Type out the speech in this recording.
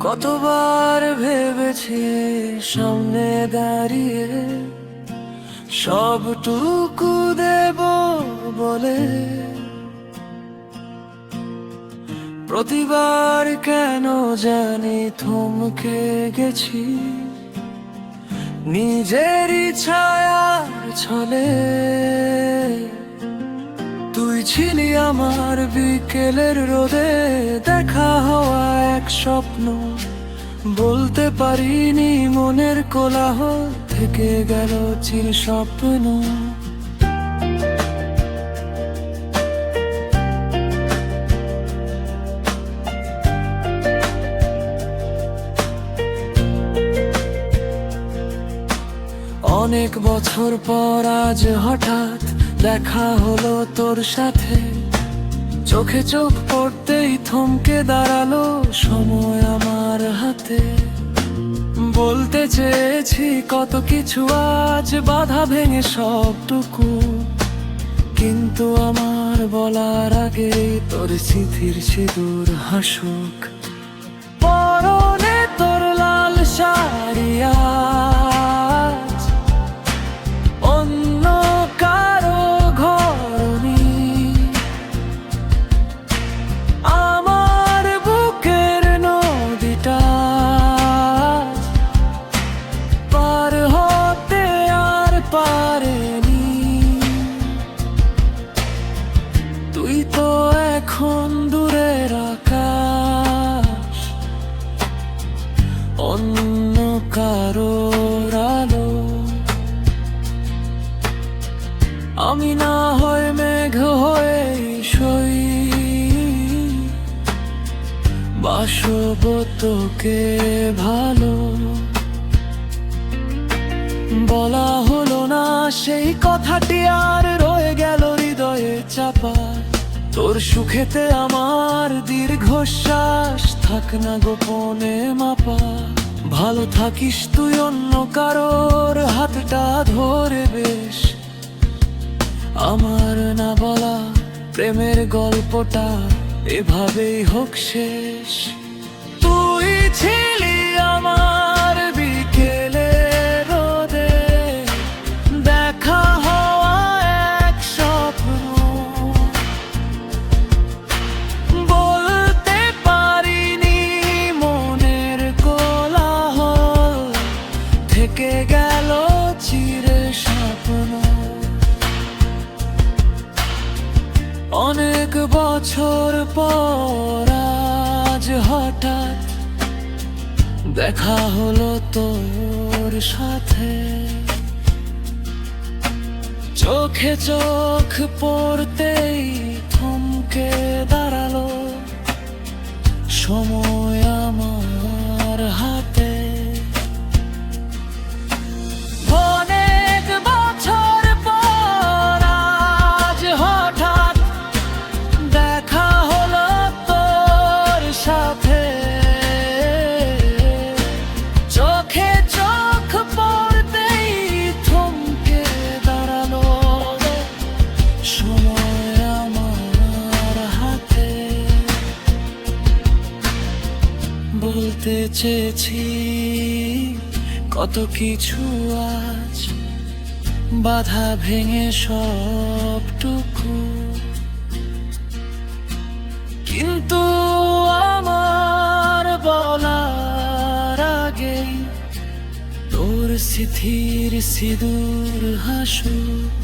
কতবার ভেবেছি সামনে দাঁড়িয়ে সবটুকু দেব বলে, প্রতিবার কেন জানি থমকে গেছি নিজেরই ছায়ার ছলে। তুই ছিলি আমার বিকেলের রোদে, দেখা হওয়া এক স্বপ্ন, বলতে পারিনি মনের কোলাহল থেকে গেল চির স্বপ্ন। অনেক বছর পর আজ হঠাৎ দেখা হলো তোর সাথে, চোখে চোখ পড়তেই থমকে দাঁড়ালো সময় আমার হাতে। বলতে চেয়েছি কত কিছু, আজ বাধা ভেঙে সবটুকু, কিন্তু আমার বলার আগে তোর স্মৃতির সিঁদুর হাসুক। পরনে তোর লাল শাড়ি আজ অন্য কারো ঘরনি, আমার বুকের নদীটা পার হতে আর পারেনি। তুই তো এখন দূরের আকাশ, অন্য কারোর আলো। আমি না হয় মেঘ হয়ে সই, বাসব তোকে ভালো। বলা হলো না সেই কথাটি, আর রয়ে গেল হৃদয়ে চাপা। তোর সুখেতে আমার দীর্ঘশ্বাস থাক না গোপনে মাপা। ভালো থাকিস তুই অন্য কারোর হাতটা ধরে বেশ, আমার না বলা প্রেমের গল্পটা এভাবেই হোক শেষ। তুই ছিলি আমার বিকেলের রোদে, দেখা হওয়া এক স্বপ্ন, বলতে পারিনি মনের কোলাহল থেকে গেল চিরে স্বপ্ন। অনেক বছর পর আজ হঠাৎ দেখা হলো তোর সাথে, চোখে চোখ পড়তেই থমকে দাঁড়ালো সময় আমার হাতে। অনেক বছর পর আজ হঠাৎ দেখা হলো তোর সাথে, চোখে চোখ পড়তেই থমকে দাঁড়ালো সময় আমার হাতে। বলতে চেয়েছি কত কিছু, আজ বাধা ভেঙে সবটুকু, কিন্তু আমার বলার আগেই তোর স্মৃতির সিঁদুর হাসুক।